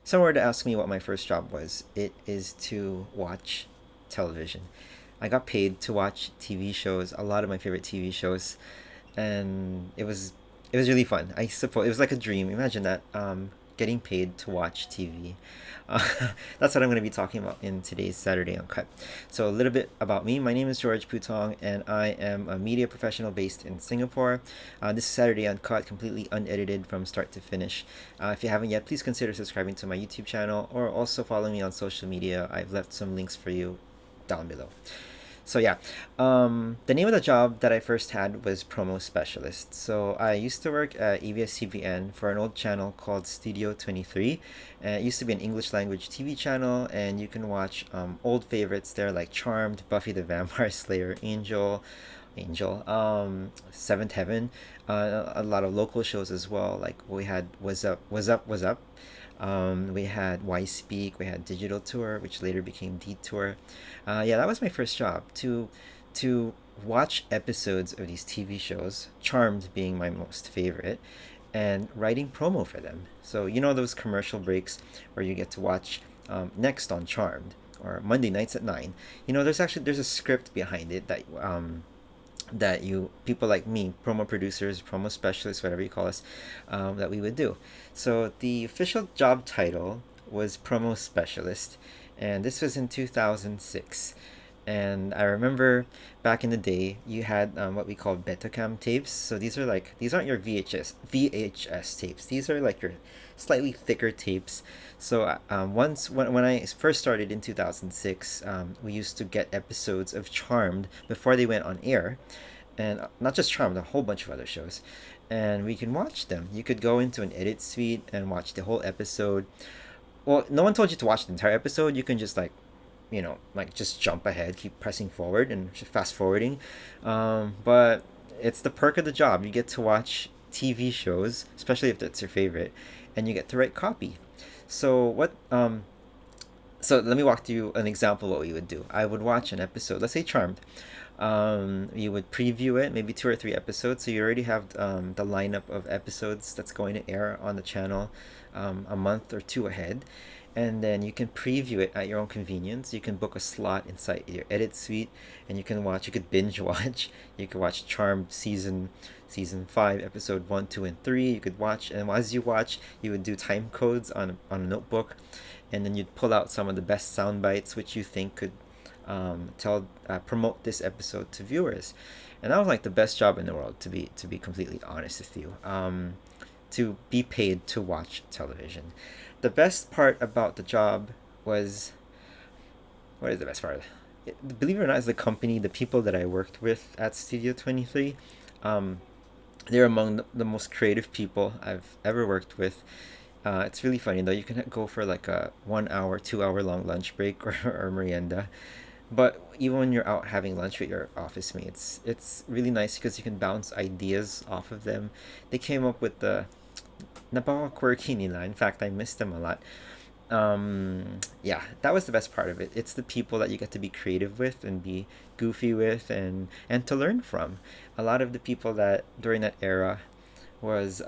Someone were to ask me what my first job was, it is to watch television. I got paid to watch TV shows, a lot of my favorite TV shows, and it was really fun. I suppose it was like a dream. Imagine that, getting paid to watch TV. Uh, that's what I'm going to be talking about in today's Saturday Uncut. So a little bit about me. My name is George Putong, and I am a media professional based in Singapore. This is Saturday Uncut, completely unedited from start to finish. If you haven't yet, please consider subscribing to my YouTube channel or also follow me on social media. I've left some links for you down below. So yeah, the name of the job that I first had was promo specialist. So I used to work at ABS-CBN for an old channel called Studio 23. It used to be an English language TV channel, and you can watch old favorites there like Charmed, Buffy the Vampire Slayer, Seventh Heaven, a lot of local shows as well. Like we had Was Up. We had Y Speak, we had Digital Tour, which later became Detour. Yeah, that was my first job to watch episodes of these TV shows, Charmed being my most favorite, and writing promo for them. So you know those commercial breaks where you get to watch next on Charmed or Monday nights at 9. There's a script behind it that you people like me, promo producers, promo specialists, whatever you call us, that we would do. So the official job title was promo specialist, and this was in 2006. And I remember back in the day, you had what we call Betacam tapes. So these aren't your VHS tapes. These are like your slightly thicker tapes. So once when I first started in 2006, we used to get episodes of Charmed before they went on air, and not just Charmed, a whole bunch of other shows, and we can watch them. You could go into an edit suite and watch the whole episode. Well, no one told you to watch the entire episode. You can just like just jump ahead, keep pressing forward and fast forwarding. But it's the perk of the job. You get to watch TV shows, especially if that's your favorite, and you get to write copy. So so let me walk through an example of what we would do. I would watch an episode, let's say Charmed. You would preview it, maybe 2 or 3 episodes, so you already have the lineup of episodes that's going to air on the channel a month or two ahead, and then you can preview it at your own convenience. You can book a slot inside your edit suite, and you can watch. You could binge watch. You could watch Charmed season 5, episode 1, 2, and 3. You could watch, and as you watch, you would do time codes on a notebook, and then you'd pull out some of the best sound bites which you think could promote this episode to viewers. And that was like the best job in the world, to be completely honest with you. To be paid to watch television. The best part about the job was, what is the best part? Believe it or not, is the company, the people that I worked with at Studio 23. They're among the most creative people I've ever worked with. It's really funny though. You can go for like a 1 hour, 2 hour long lunch break or merienda. But even when you're out having lunch with your office mates, it's really nice because you can bounce ideas off of them. They came up with the napaka-quirky nila. In fact, I miss them a lot. Yeah, that was the best part of it. It's the people that you get to be creative with and be goofy with, and to learn from. A lot of the people that during that era was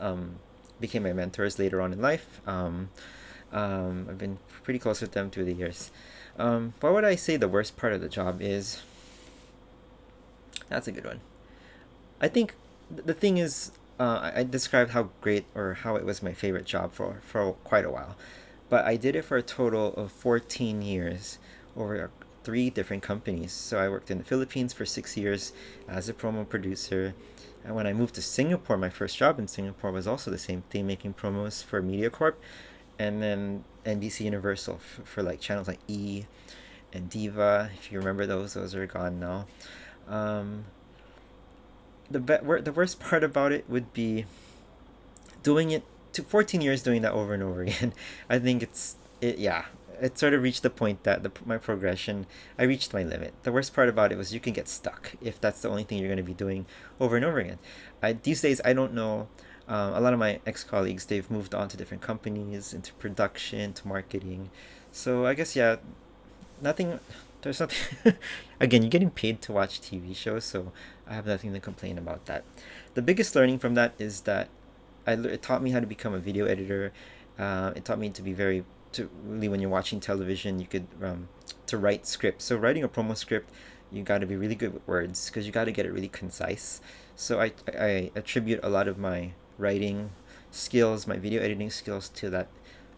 became my mentors later on in life. I've been pretty close with them through the years. What would I say the worst part of the job is? That's a good one. I think the thing is, I described how great or how it was my favorite job for quite a while, but I did it for a total of 14 years over 3 different companies. So I worked in the Philippines for 6 years as a promo producer. And when I moved to Singapore, my first job in Singapore was also the same thing, making promos for MediaCorp, and then NBC Universal for like channels like E and Diva. If you remember those are gone now. Um, the worst part about it would be doing it to 14 years, doing that over and over again. I think yeah, it sort of reached the point that my progression, I reached my limit. The worst part about it was you can get stuck if that's the only thing you're going to be doing over and over again. These days I don't know. A lot of my ex-colleagues, they've moved on to different companies, into production, to marketing. So I guess, yeah, nothing, there's nothing. Again, you're getting paid to watch TV shows, so I have nothing to complain about that. The biggest learning from that is that it taught me how to become a video editor. It taught me to be very to really when you're watching television, you could to write scripts. So writing a promo script, you got to be really good with words because you got to get it really concise. So I attribute a lot of my writing skills, my video editing skills to that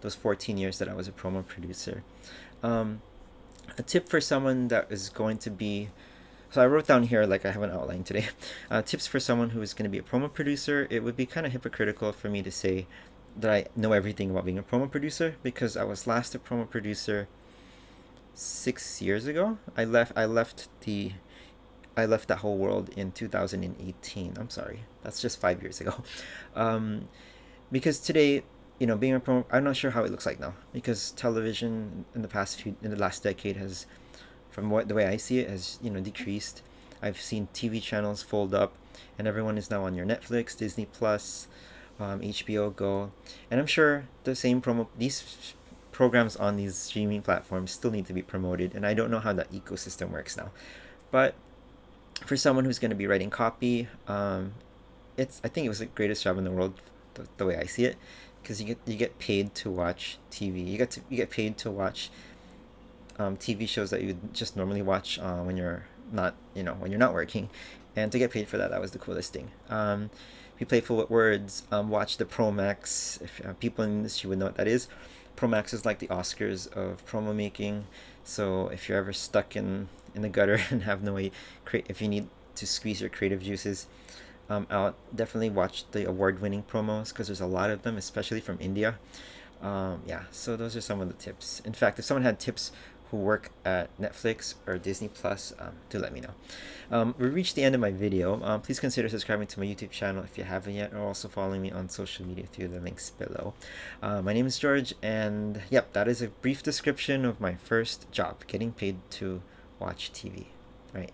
those 14 years that I was a promo producer. Um, a tip for someone that is going to be so I wrote down here like I have an outline today. Tips for someone who is going to be a promo producer. It would be kind of hypocritical for me to say that I know everything about being a promo producer because I was last a promo producer 6 years ago. I left that whole world in 2018. I'm sorry, that's just 5 years ago. Um, because today, being a promo, I'm not sure how it looks like now because television in the last decade has, from what the way I see it, has decreased. I've seen TV channels fold up, and everyone is now on your Netflix, Disney Plus, HBO Go, and I'm sure these programs on these streaming platforms still need to be promoted, and I don't know how that ecosystem works now. But for someone who's going to be writing copy, I think it was the greatest job in the world, the way I see it, because you get paid to watch TV. You get paid to watch TV shows that you would just normally watch when you're not working, and to get paid for that, that was the coolest thing. Be playful with words. Watch the Promax. If people in the industry would know what that is, Promax is like the Oscars of promo making. So if you're ever stuck in the gutter and have no way, if you need to squeeze your creative juices out, definitely watch the award-winning promos because there's a lot of them, especially from India. Yeah, so those are some of the tips. In fact, if someone had tips who work at Netflix or Disney Plus, do let me know. We reached the end of my video. Please consider subscribing to my YouTube channel if you haven't yet, or also following me on social media through the links below. My name is George, and yep, that is a brief description of my first job, getting paid to watch TV. Right.